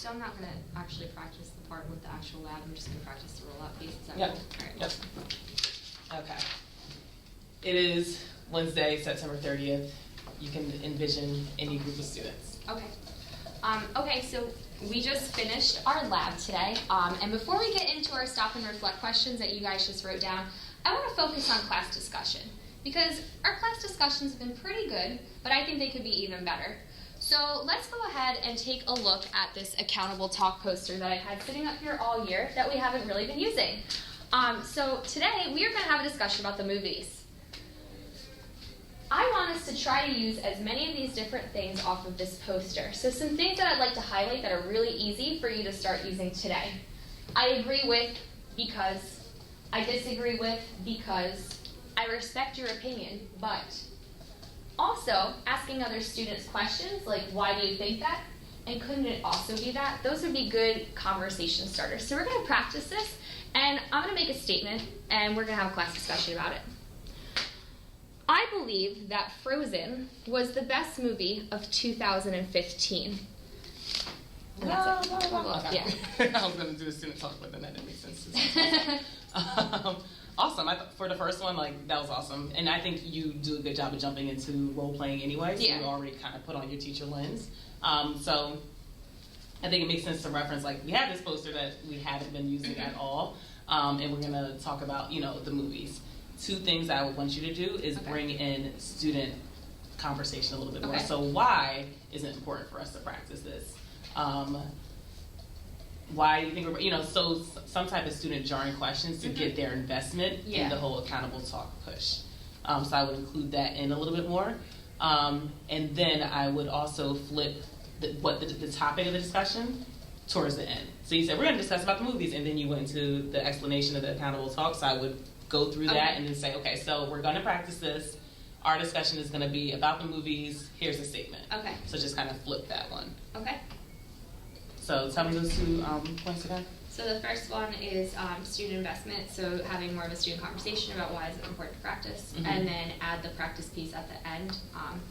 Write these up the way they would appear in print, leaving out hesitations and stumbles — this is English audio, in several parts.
so I'm not going to actually practice the part with the actual lab. I'm just going to practice the roll-out piece. Is that Yep. cool? All right. Yep. Okay. It is Wednesday, September 30th. You can envision any group of students. Okay. Okay, so we just finished our lab today. And before we get into our stop and reflect questions that you guys just wrote down, I want to focus on class discussion. Because our class discussions have been pretty good, but I think they could be even better. So let's go ahead and take a look at this accountable talk poster that I've had sitting up here all year that we haven't really been using. So today we are going to have a discussion about the movies. I want us to try to use as many of these different things off of this poster. So some things that I'd like to highlight that are really easy for you to start using today. I agree with because, I disagree with because, I respect your opinion, but. Also, asking other students questions like, why do you think that? And couldn't it also be that? Those would be good conversation starters. So we're going to practice this, and I'm going to make a statement, and we're going to have a class discussion about it. I believe that Frozen was the best movie of 2015. And that's it. Okay. Yeah. I was going to do a student talk, but then that didn't make sense. Awesome. For the first one, that was awesome. And I think you do a good job of jumping into role-playing anyway, so you already kind of put on your teacher lens. So I think it makes sense to reference, we have this poster that we haven't been using at all, and we're going to talk about, the movies. Two things I would want you to do is bring in student conversation a little bit more. So why is it important for us to practice this? Why do you think we're, so some type of student jarring questions to get their investment in the whole accountable talk push. So I would include that in a little bit more. And then I would also flip the topic of the discussion towards the end. So you said, we're going to discuss about the movies, and then you went into the explanation of the accountable talk. So I would go through that and then say, okay, so we're going to practice this. Our discussion is going to be about the movies. Here's a statement. Okay. So just kind of flip that one. Okay. So tell me those 2 points again. So the first one is student investment, so having more of a student conversation about why is it important to practice, and then add the practice piece at the end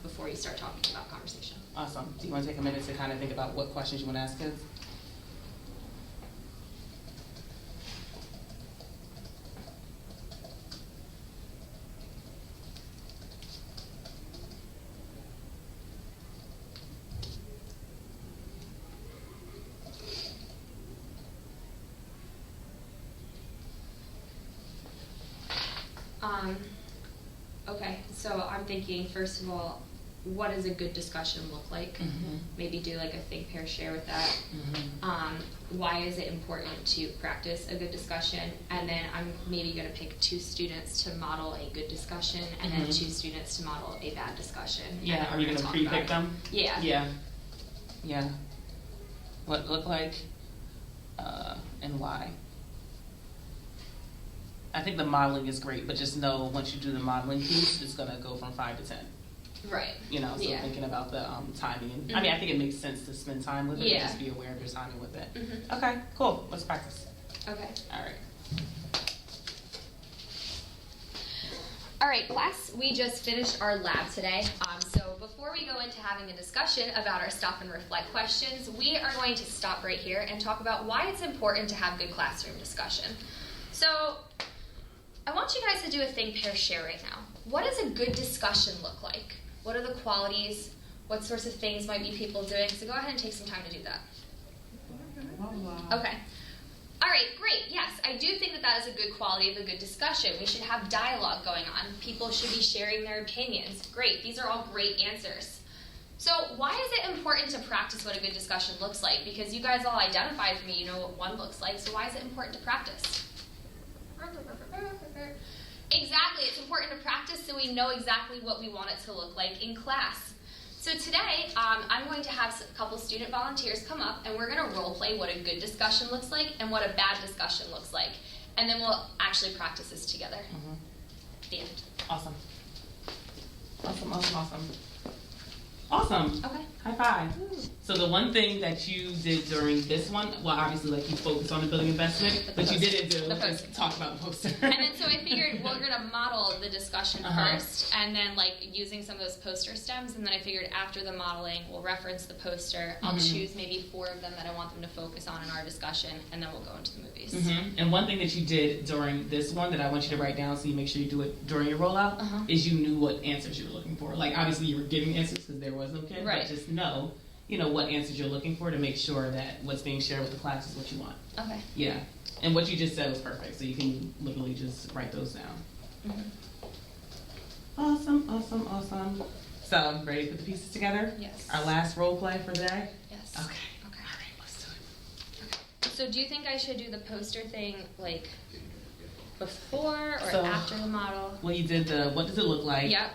before you start talking about conversation. Awesome. Do you want to take a minute to kind of think about what questions you want to ask kids? Okay, so I'm thinking, first of all, what does a good discussion look like? Maybe do a think, pair, share with that. Why is it important to practice a good discussion? And then I'm maybe going to pick 2 students to model a good discussion, and then 2 students to model a bad discussion. Yeah, are you going to pre-pick them? Yeah. Yeah. What it look like, and why. I think the modeling is great, but just know once you do the modeling piece, it's going to go from 5 to 10. Right. So thinking about the timing. And, I mean, I think it makes sense to spend time with it, but just be aware of your timing with it. Okay, cool. Let's practice. Okay. All right. All right, class, we just finished our lab today. So before we go into having a discussion about our stop and reflect questions, we are going to stop right here and talk about why it's important to have good classroom discussion. So I want you guys to do a think, pair, share right now. What does a good discussion look like? What are the qualities? What sorts of things might be people doing? So go ahead and take some time to do that. Okay. All right, great. Yes, I do think that that is a good quality of a good discussion. We should have dialogue going on. People should be sharing their opinions. Great. These are all great answers. So why is it important to practice what a good discussion looks like? Because you guys all identified for me, you know what one looks like, so why is it important to practice? Exactly, it's important to practice so we know exactly what we want it to look like in class. So today, I'm going to have a couple student volunteers come up, and we're going to role play what a good discussion looks like and what a bad discussion looks like. And then we'll actually practice this together. The end. Awesome. Awesome. Awesome. Okay. High five. Ooh. So the one thing that you did during this one, well, obviously, like you focused on the building investment, but you didn't do is talk about the poster. And then so I figured we're gonna model the discussion first, and then like using some of those poster stems, and then I figured after the modeling, we'll reference the poster. I'll choose maybe 4 of them that I want them to focus on in our discussion, and then we'll go into the movies. And one thing that you did during this one that I want you to write down, so you make sure you do it during your rollout, is you knew what answers you were looking for. Like obviously you were giving answers because there was no kid, right. but just know, you know, what answers you're looking for to make sure that what's being shared with the class is what you want. Okay. Yeah. And what you just said was perfect, so you can literally just write those down. Awesome, awesome, awesome. So, ready to put the pieces together? Yes. Our last role play for the day? Yes. Okay. Okay. All right, let's do it. Okay. So do you think I should do the poster thing like before or So, after the model? Well, you did the, what does it look like? Yep.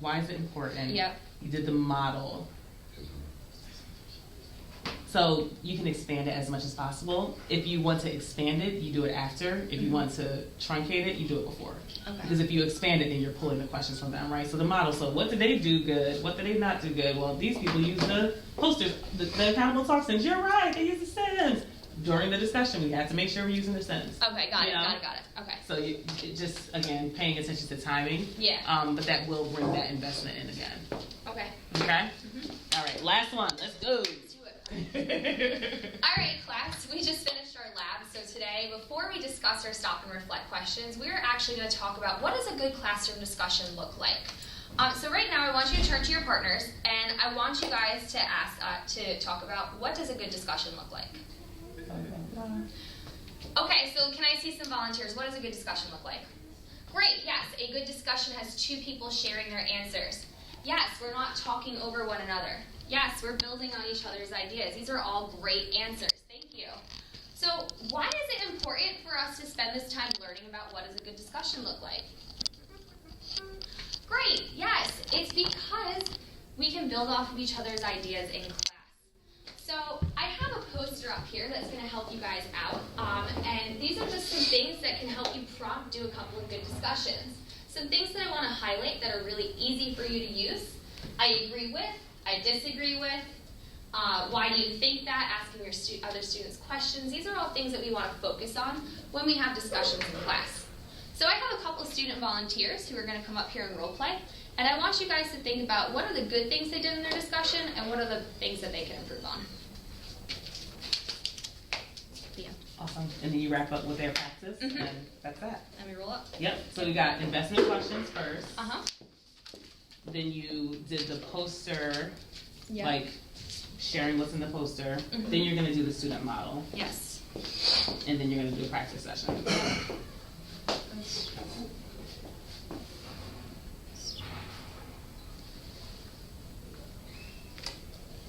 Why is it important? Yep. You did the model. So you can expand it as much as possible. If you want to expand it, you do it after. If you want to truncate it, you do it before. Okay. Because if you expand it, then you're pulling the questions from them, right? So the model, so what did they do good? What did they not do good? Well, these people use the posters, the accountable talk sims. You're right, they use the sims. During the discussion, we had to make sure we're using the sims. Okay, got it, know? got it. Okay. So you it just, again, paying attention to timing. Yeah. But that will bring that investment in again. Okay. Okay? All right, last one. Let's go. Let's do it. All right, class, we just finished our lab. So today, before we discuss our stop and reflect questions, we're actually going to talk about what does a good classroom discussion look like. So right now, I want you to turn to your partners, and I want you guys to ask, to talk about what does a good discussion look like. Okay, so can I see some volunteers? What does a good discussion look like? Great, yes, a good discussion has 2 people sharing their answers. Yes, we're not talking over one another. Yes, we're building on each other's ideas. These are all great answers. Thank you. So why is it important for us to spend this time learning about what does a good discussion look like? Great, yes, it's because we can build off of each other's ideas in class. So I have a poster up here that's going to help you guys out, and these are just some things that can help you do a couple of good discussions. Some things that I want to highlight that are really easy for you to use. I agree with, I disagree with, why do you think that, asking your other students questions. These are all things that we want to focus on when we have discussions in class. So I have a couple of student volunteers who are going to come up here and role play, and I want you guys to think about what are the good things they did in their discussion and what are the things that they can improve on. Awesome. And then you wrap up with their practice, and that's that. Let me roll up. Yep. So we got investment questions first. Uh-huh. Then you did the poster, Yep. like sharing what's in the poster. Then you're going to do the student model. Yes. And then you're going to do a practice session.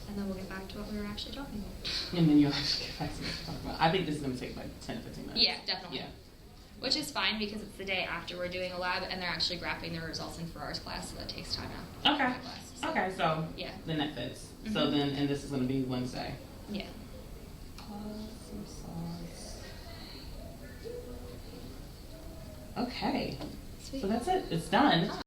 And then we'll get back to what we were actually talking about. And then you'll actually get back to what you're talking about. I think this is going to take like 10 to 15 minutes. Yeah, definitely. Yeah. Which is fine because it's the day after we're doing a lab and they're actually graphing their results in for our class, so that takes time out. Okay. So, Okay, so yeah. then that fits. So then, and this is going to be Wednesday. Yeah. Okay. Sweet. So that's it. It's done.